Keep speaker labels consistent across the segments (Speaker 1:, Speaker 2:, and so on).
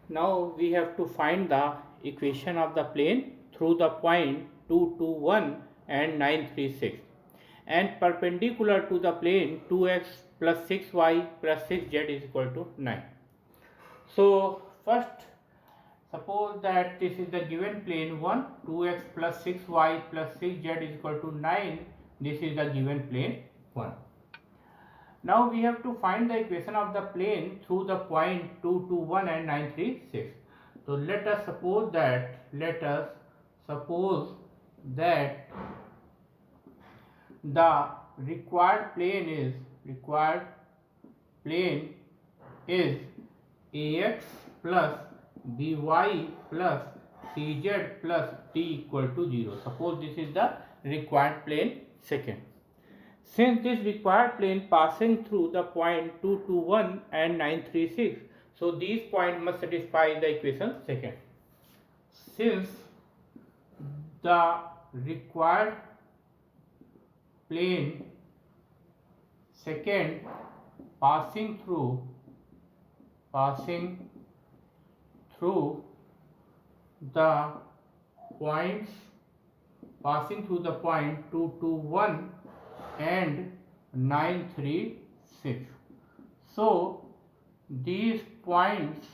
Speaker 1: Now we have to find the equation of the plane through the point 221 and 936 and perpendicular to the plane 2x plus 6y plus 6z is equal to 9. So first suppose that this is the given plane 1, 2x plus 6y plus 6z is equal to 9. This is the given plane 1. Now we have to find the equation of the plane through the point 221 and 936. So let us suppose that the required plane is ax plus by plus cz plus t equal to 0. Suppose this is the required plane second. Since this required plane passing through the point 221 and 936, so these points must satisfy the equation second. Since the required plane second passing through the points passing through the point 221 and 936, so these points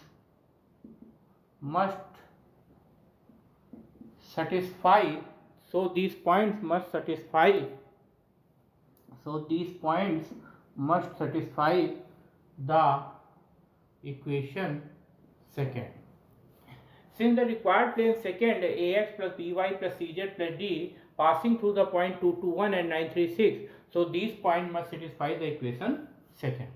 Speaker 1: must satisfy the equation second. Since the required plane second ax plus by plus cz plus d passing through the point 221 and 936, so these points must satisfy the equation second.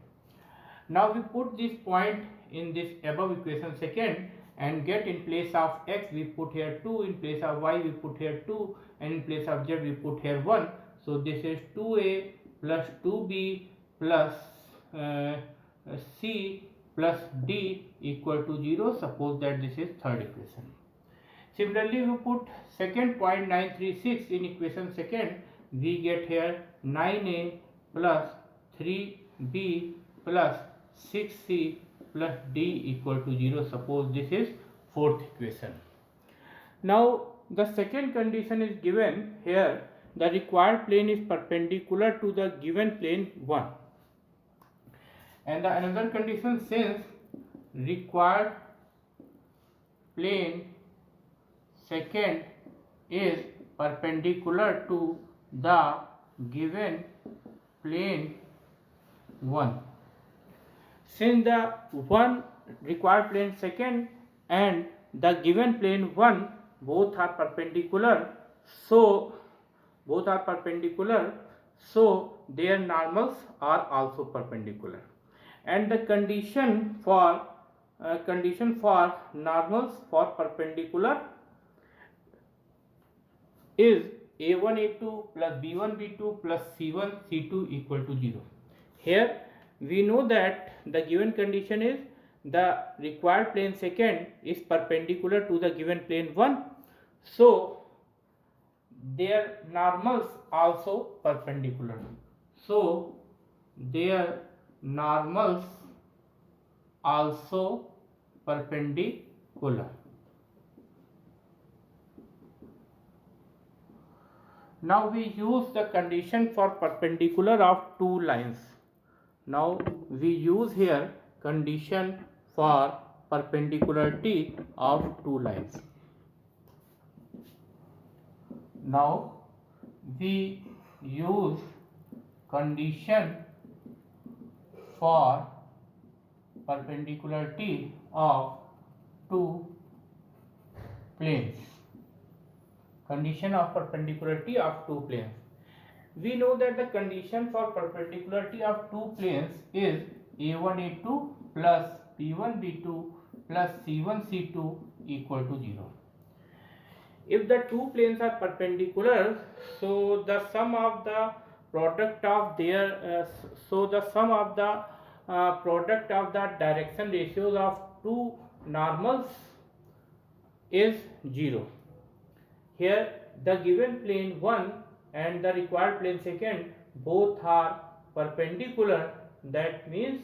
Speaker 1: Now we put this point in this above equation second and get in place of x we put here 2, in place of y we put here 2, and in place of z we put here 1. So this is 2a plus 2b plus c plus d equal to 0. Suppose that this is third equation. Similarly, we put second point 936 in equation second, we get here 9a plus 3b plus 6c plus d equal to 0. Suppose this is fourth equation. Now the second condition is given here, the required plane is perpendicular to the given plane 1. And the another condition, since required plane second is perpendicular to the given plane 1. Since the one required plane second and the given plane 1 both are perpendicular, so their normals are also perpendicular. And the condition for normals for perpendicular is a1 a2 plus b1 b2 plus c1 c2 equal to 0. Here we know that the given condition is the required plane second is perpendicular to the given plane 1, so their normals also perpendicular. So their normals also perpendicular. Now we use the condition for perpendicular of two lines. Now we use here condition for perpendicularity of two lines. Now we use condition for perpendicularity of two planes. Condition of perpendicularity of two planes. We know that the condition for perpendicularity of two planes is a1 a2 plus b1 b2 plus c1 c2 equal to 0. If the two planes are perpendicular, so the sum of the product of their product of the direction ratios of two normals is 0. Here the given plane 1 and the required plane second both are perpendicular, that means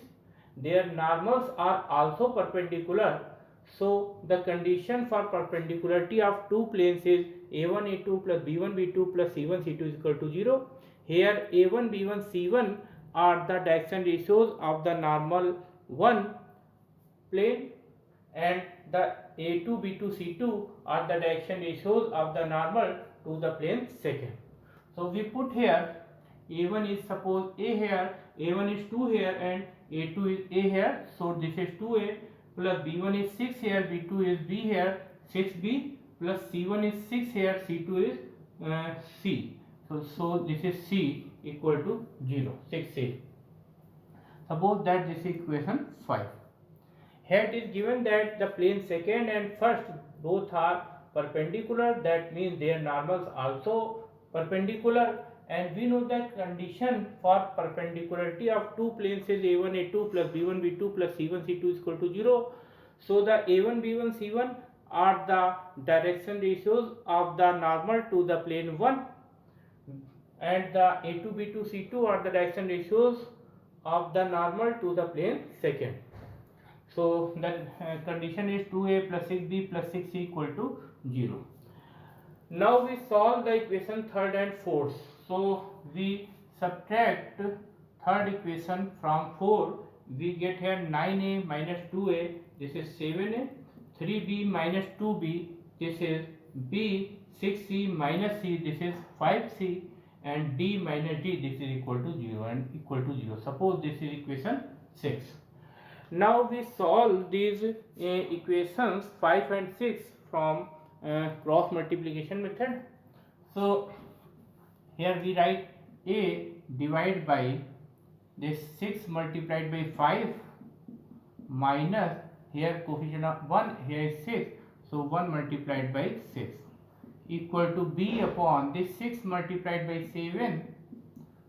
Speaker 1: their normals are also perpendicular, So the condition for perpendicularity of two planes is a1 a2 plus b1 b2 plus c1 c2 is equal to 0. Here a1 b1 c1 are the direction ratios of the normal one plane, and the a2 b2 c2 are the direction ratios of the normal to the plane second. So we put here a1 is suppose a here, a1 is 2 here, and a2 is a here. So this is 2a plus b1 is 6 here, b2 is b here, 6b plus c1 is 6 here, c2 is c. So this is c equal to 0, 6a. Suppose that this is equation 5. Here it is given that the plane second and first both are perpendicular, that means their normals also perpendicular, and we know that condition for perpendicularity of two planes is a1 a2 plus b1 b2 plus c1 c2 is equal to 0. So the a1 b1 c1 are the direction ratios of the normal to the plane 1, and the a2 b2 c2 are the direction ratios of the normal to the plane second. So the condition is 2a plus 6b plus 6c equal to 0. Now we solve the equation third and fourth. So we subtract third equation from 4. We get here 9a minus 2a, this is 7a, 3b minus 2b, this is b, 6c minus c, this is 5c, and d minus d, this is equal to 0 and equal to 0. Suppose this is equation 6. Now we solve these equations 5 and 6 from cross multiplication method. So here we write a divided by this 6 multiplied by 5 minus here coefficient of 1, here is 6, so 1 multiplied by 6 equal to b upon this 6 multiplied by 7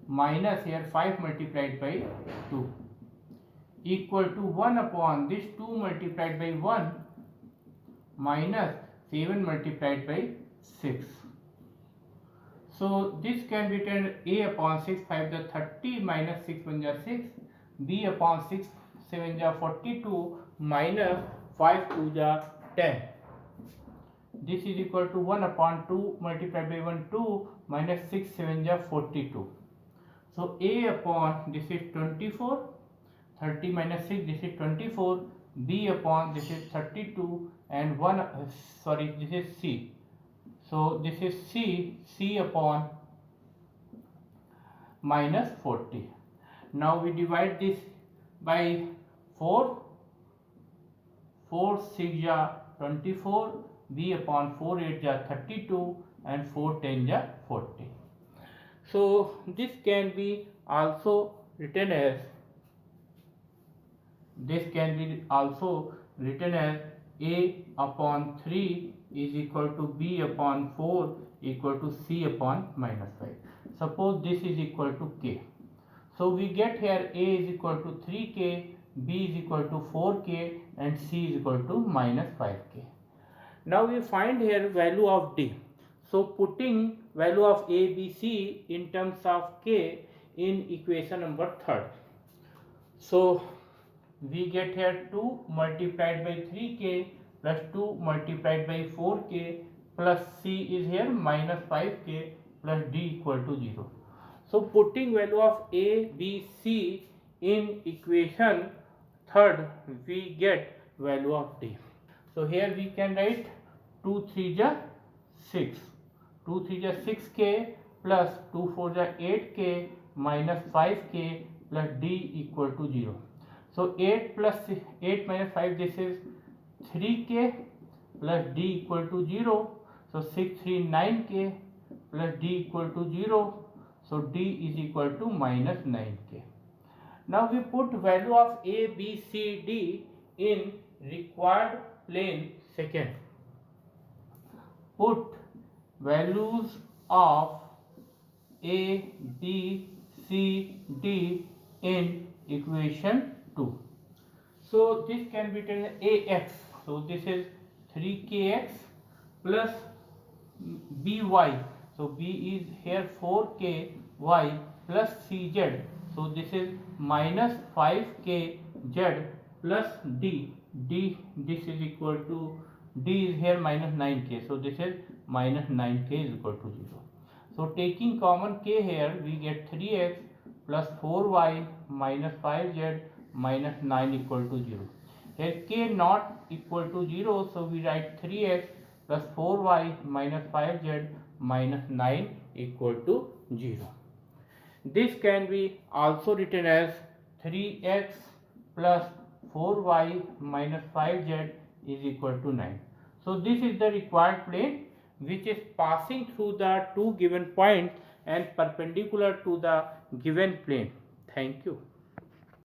Speaker 1: minus here 5 multiplied by 2 equal to 1 upon this 2 multiplied by 1 minus 7 multiplied by 6. So this can be written a upon 6 5 the 30 minus 6 1 ja 6, b upon 6 7 ja 42 minus 5 2 ja 10. This is equal to 1 upon 2 multiplied by 1 2 minus 6 7 ja 42. So a upon this is 24, 30 minus 6 this is 24, b upon this is 32, and 1 this is c. So this is c upon minus 40. Now we divide this by 4, 4 6 ja 24, b upon 4 8 ja 32, and 4 10 ja 40. So this can be also written as a upon 3 is equal to b upon 4 equal to c upon minus 5. Suppose this is equal to k. So we get here a is equal to 3k, b is equal to 4k, and c is equal to minus 5k. Now we find here value of d. So putting value of a, b, c in terms of k in equation number 3rd. So we get here 2 multiplied by 3k plus 2 multiplied by 4k plus c is here minus 5k plus d equal to 0. So putting value of a, b, c in equation 3rd, we get value of d. So here we can write 2 3 ja 6, 2 3 ja 6k plus 2 4 ja 8k minus 5k plus d equal to 0. So 8 plus 8 minus 5 this is 3k plus d equal to 0. So 6 3 9k plus d equal to 0. So d is equal to minus 9k. Now we put value of a, b, c, d in required plane second. Put values of a, b, c, d in equation 2. So this can be written ax. So this is 3kx plus by. So b is here 4ky plus cz. So this is minus 5kz plus d d, this is equal to d is here minus 9k, so this is minus 9k is equal to 0. So taking common k here, we get 3x plus 4y minus 5z minus 9 equal to 0. Here k not equal to 0, so we write 3x plus 4y minus 5z minus 9 equal to 0. This can be also written as 3x plus 4y minus 5z is equal to 9. So this is the required plane which is passing through the two given points and perpendicular to the given plane. Thank you.